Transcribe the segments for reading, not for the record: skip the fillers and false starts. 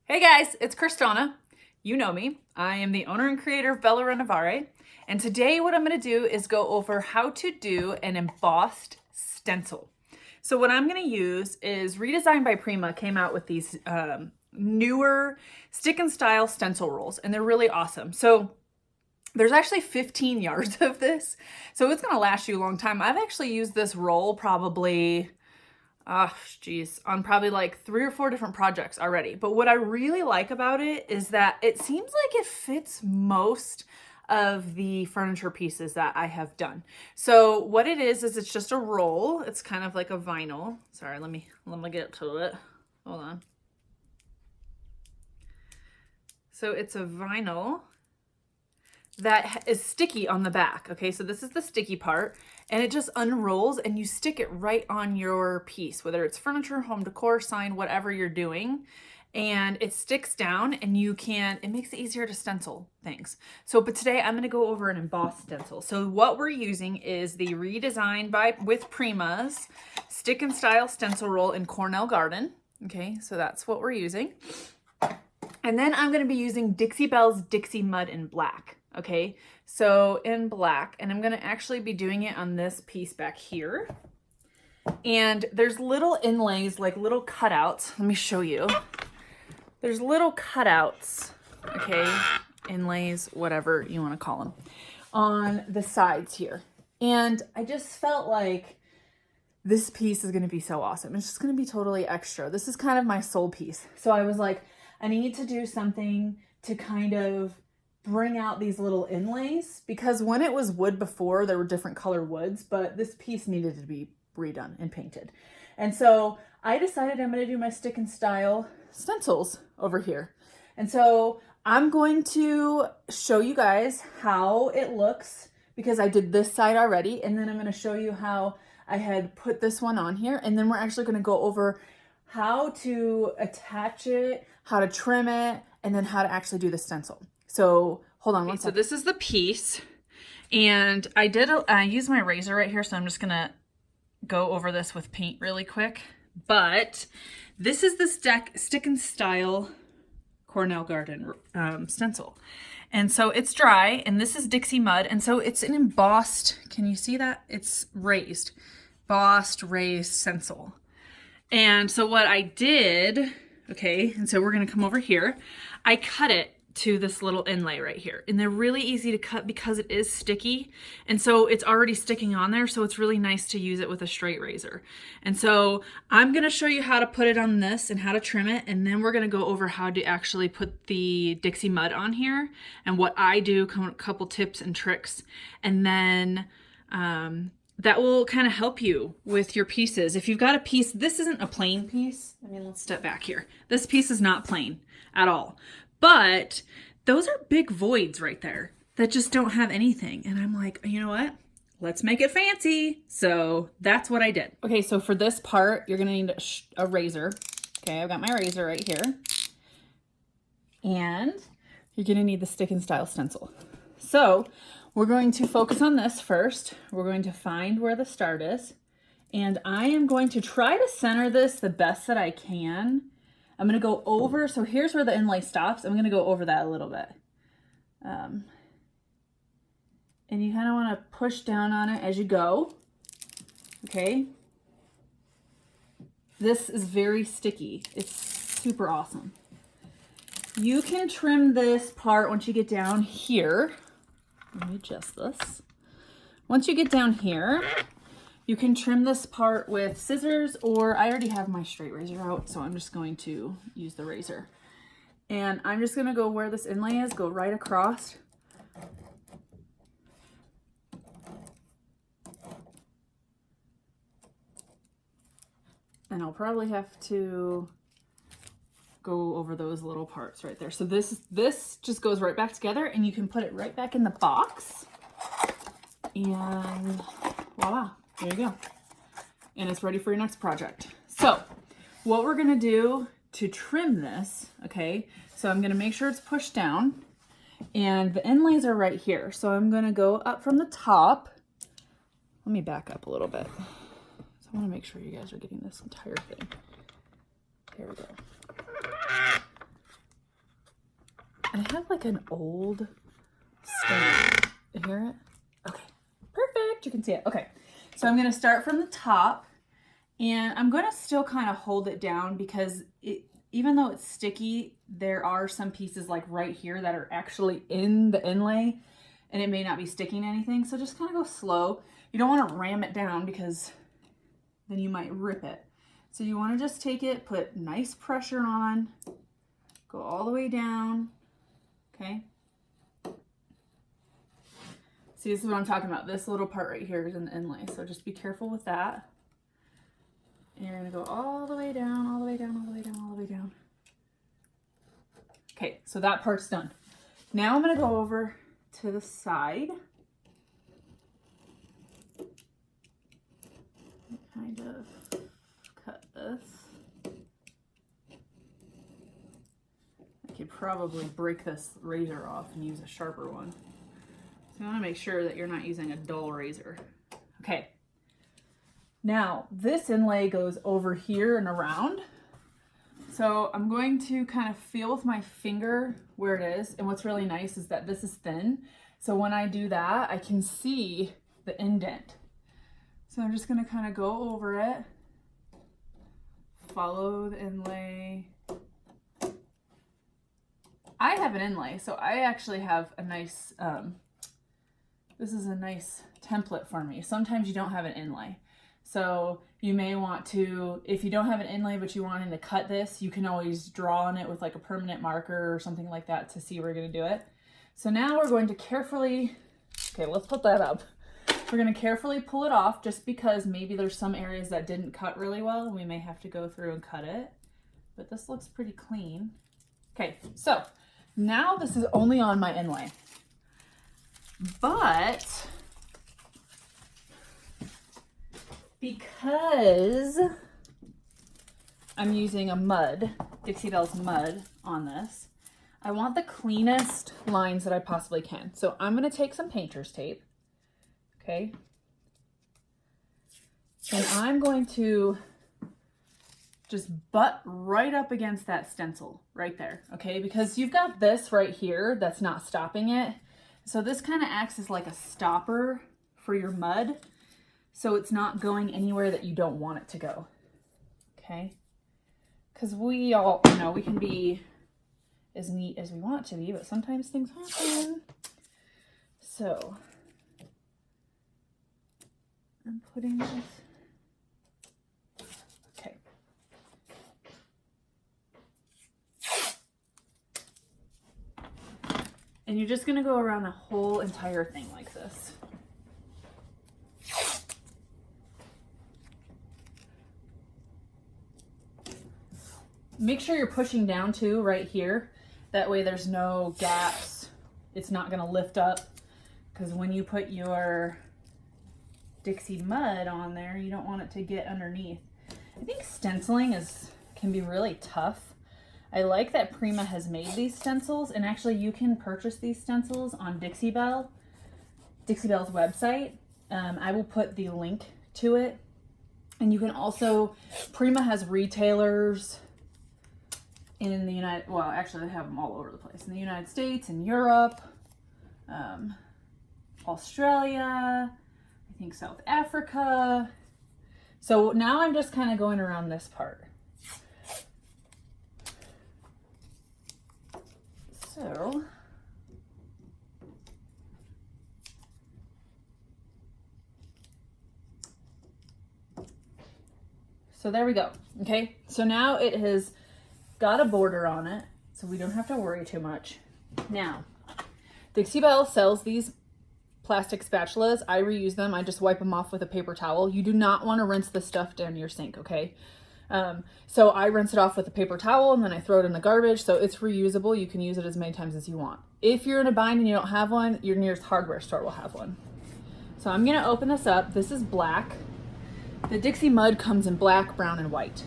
Hey guys, it's CRYSDAWNA. You know me. I am the owner and creator of Bella Renovare. And today what I'm going to do is go over how to do an embossed stencil. So what I'm going to use is Redesigned by Prima came out with these newer stick and style stencil rolls, and they're really awesome. So there's actually 15 yards of this, so it's going to last you a long time. I've actually used this roll probably on probably like 3 or 4 different projects already. But what I really like about it is that it seems like it fits most of the furniture pieces that I have done. So what it is it's just a roll. It's kind of like a vinyl. Sorry, let me get to it. Hold on. So it's a vinyl that is sticky on the back. Okay, so this is the sticky part, and it just unrolls and you stick it right on your piece, whether it's furniture, home decor, sign, whatever you're doing, and it sticks down, and it makes it easier to stencil things. So, but today I'm gonna go over an embossed stencil. So what we're using is the Redesigned with Prima's stick and style stencil roll in Cornell Garden. Okay, so that's what we're using. And then I'm gonna be using Dixie Belle's Dixie Mud in black. Okay, so in black, and I'm gonna actually be doing it on this piece back here. And there's little inlays, like little cutouts. Let me show you. There's little cutouts, okay, inlays, whatever you wanna call them, on the sides here. And I just felt like this piece is gonna be so awesome. It's just gonna be totally extra. This is kind of my soul piece. So I was like, I need to do something to kind of bring out these little inlays, because when it was wood before, there were different color woods, but this piece needed to be redone and painted. And so I decided I'm going to do my stick and style stencils over here. And so I'm going to show you guys how it looks, because I did this side already, and then I'm going to show you how I had put this one on here, and then we're actually going to go over how to attach it, how to trim it, and then how to actually do the stencil. So hold on one second. So this is the piece, and I used my razor right here, so I'm just gonna go over this with paint really quick. But this is the stick and style Cornell Garden stencil, and so it's dry, and this is Dixie Mud, and so it's an embossed. Can you see that? It's raised, embossed raised stencil. And so what I did, okay, and so we're gonna come over here. I cut it to this little inlay right here, and they're really easy to cut because it is sticky, and so it's already sticking on there, so it's really nice to use it with a straight razor. And so I'm going to show you how to put it on this and how to trim it, and then we're going to go over how to actually put the Dixie Mud on here and what I do, a couple tips and tricks, and then that will kind of help you with your pieces. If you've got a piece, this isn't a plain piece. I mean, let's step back here. This piece is not plain at all. But those are big voids right there that just don't have anything. And I'm like, you know what? Let's make it fancy. So that's what I did. Okay, so for this part, you're gonna need a razor. Okay, I've got my razor right here. And you're gonna need the stick and style stencil. So we're going to focus on this first. We're going to find where the start is. And I am going to try to center this the best that I can. I'm going to go over, so here's where the inlay stops. I'm going to go over that a little bit. And you kind of want to push down on it as you go. Okay. This is very sticky. It's super awesome. You can trim this part once you get down here. Let me adjust this. Once you get down here, you can trim this part with scissors, or I already have my straight razor out, so I'm just going to use the razor. And I'm just going to go where this inlay is, go right across. And I'll probably have to go over those little parts right there. So this just goes right back together, and you can put it right back in the box. And voila. There you go. And it's ready for your next project. So what we're going to do to trim this, okay, so I'm going to make sure it's pushed down, and the inlays are right here. So I'm going to go up from the top. Let me back up a little bit. So I want to make sure you guys are getting this entire thing. There we go. I have like an old stamp. You hear it? Okay, perfect. You can see it. Okay, so I'm going to start from the top, and I'm going to still kind of hold it down because even though it's sticky, there are some pieces like right here that are actually in the inlay, and it may not be sticking to anything. So just kind of go slow. You don't want to ram it down because then you might rip it. So you want to just take it, put nice pressure on, go all the way down. Okay. See, this is what I'm talking about. This little part right here is in the inlay. So just be careful with that. And you're going to go all the way down, all the way down, all the way down, all the way down. Okay, so that part's done. Now I'm going to go over to the side. Kind of cut this. I could probably break this razor off and use a sharper one. So you want to make sure that you're not using a dull razor. Okay. Now, this inlay goes over here and around. So I'm going to kind of feel with my finger where it is. And what's really nice is that this is thin. So when I do that, I can see the indent. So I'm just going to kind of go over it, follow the inlay. I have an inlay, so I actually have a nice, this is a nice template for me. Sometimes you don't have an inlay. So you may want to, if you don't have an inlay but you want to cut this, you can always draw on it with like a permanent marker or something like that to see where you're going to do it. So now we're going to carefully, okay, let's put that up. We're going to carefully pull it off just because maybe there's some areas that didn't cut really well and we may have to go through and cut it. But this looks pretty clean. Okay, so now this is only on my inlay. But because I'm using a mud, Dixie Belle's mud on this, I want the cleanest lines that I possibly can. So I'm going to take some painter's tape, okay? And I'm going to just butt right up against that stencil right there, okay? Because you've got this right here that's not stopping it. So this kind of acts as like a stopper for your mud. So it's not going anywhere that you don't want it to go, okay? Because we all, you know, we can be as neat as we want to be, but sometimes things happen. So I'm putting this, okay. And you're just gonna go around the whole entire thing like this. Make sure you're pushing down too, right here. That way there's no gaps. It's not gonna lift up, because when you put your Dixie mud on there, you don't want it to get underneath. I think stenciling can be really tough. I like that Prima has made these stencils, and actually you can purchase these stencils on Dixie Belle's website. I will put the link to it. And you can also, Prima has retailers in the United, well, actually they have them all over the place. In the United States, in Europe, Australia, I think South Africa. So now I'm just kind of going around this part. So there we go. Okay, so now it has got a border on it, so we don't have to worry too much. Now, Dixie Belle sells these plastic spatulas. I reuse them. I just wipe them off with a paper towel. You do not want to rinse the stuff down your sink, okay? So I rinse it off with a paper towel and then I throw it in the garbage, so it's reusable. You can use it as many times as you want. If you're in a bind and you don't have one, your nearest hardware store will have one. So I'm gonna open this up. This is black. The Dixie mud comes in black, brown, and white.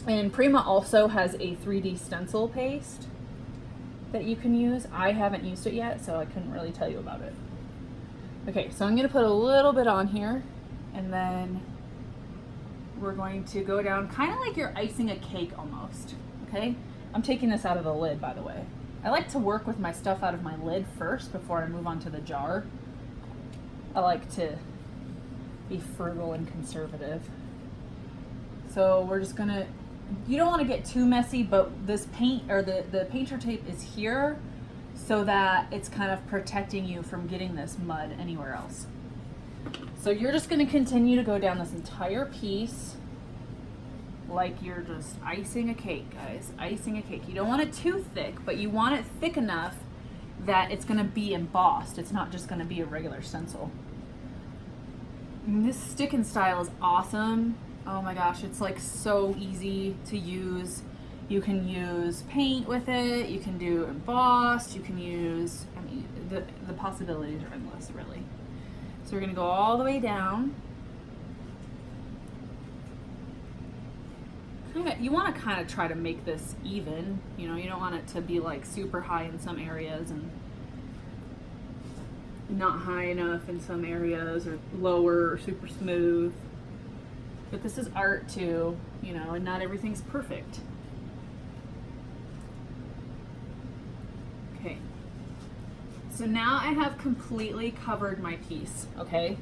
And Prima also has a 3D stencil paste that you can use. I haven't used it yet, so I couldn't really tell you about it. Okay, so I'm gonna put a little bit on here, and then we're going to go down kind of like you're icing a cake almost, okay? I'm taking this out of the lid, by the way. I like to work with my stuff out of my lid first before I move on to the jar. I like to be frugal and conservative. So we're just gonna, you don't want to get too messy, but this paint, or the painter tape is here so that it's kind of protecting you from getting this mud anywhere else. So you're just going to continue to go down this entire piece like you're just icing a cake, guys. Icing a cake. You don't want it too thick, but you want it thick enough that it's going to be embossed. It's not just going to be a regular stencil. And this stick and style is awesome. Oh my gosh, it's like so easy to use. You can use paint with it, you can do embossed, you can use, I mean, the possibilities are endless, really. So we're gonna go all the way down. You wanna kinda try to make this even, you know, you don't want it to be like super high in some areas and not high enough in some areas, or lower or super smooth. But this is art too, you know, and not everything's perfect. Okay, so now I have completely covered my piece, okay?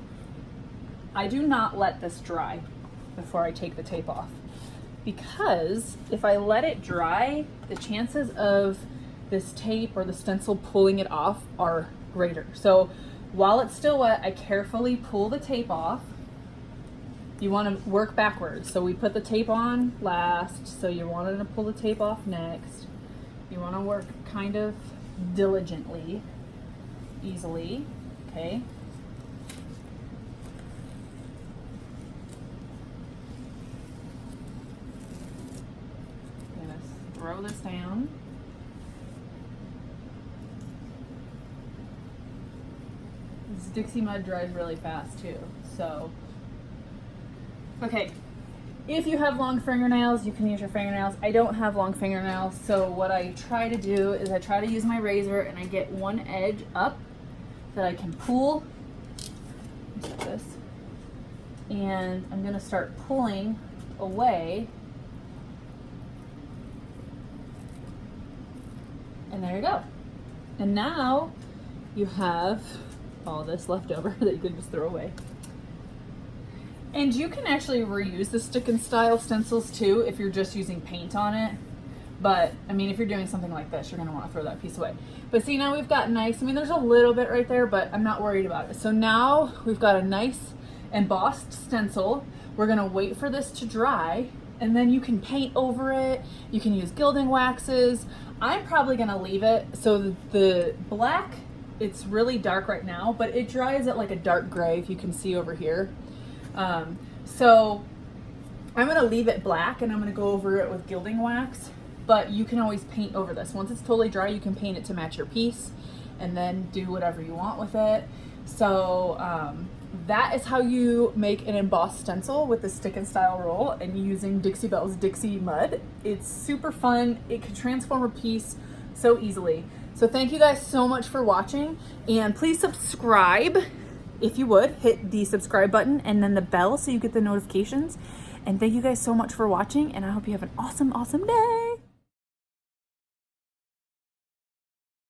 I do not let this dry before I take the tape off, because if I let it dry, the chances of this tape or the stencil pulling it off are greater. So while it's still wet, I carefully pull the tape off. You want to work backwards. So we put the tape on last, so you want to pull the tape off next. You want to work kind of diligently, easily, okay? I'm gonna throw this down. This Dixie mud dries really fast too, so. Okay, if you have long fingernails, you can use your fingernails. I don't have long fingernails, so what I try to do is I try to use my razor and I get one edge up that I can pull, like this, and I'm gonna start pulling away, and there you go. And now you have all this left over that you can just throw away. And you can actually reuse the stick and style stencils too if you're just using paint on it. But I mean, if you're doing something like this, you're gonna wanna throw that piece away. But see, now we've got nice, I mean, there's a little bit right there, but I'm not worried about it. So now we've got a nice embossed stencil. We're gonna wait for this to dry, and then you can paint over it. You can use gilding waxes. I'm probably gonna leave it so the black, it's really dark right now, but it dries at like a dark gray, if you can see over here. So I'm gonna leave it black and I'm gonna go over it with gilding wax, but you can always paint over this. Once it's totally dry, you can paint it to match your piece and then do whatever you want with it. So that is how you make an embossed stencil with the stick and style roll and using Dixie Belle's Dixie Mud. It's super fun. It can transform a piece so easily. So thank you guys so much for watching, and please subscribe. If you would, hit the subscribe button and then the bell so you get the notifications. And thank you guys so much for watching, and I hope you have an awesome, awesome day.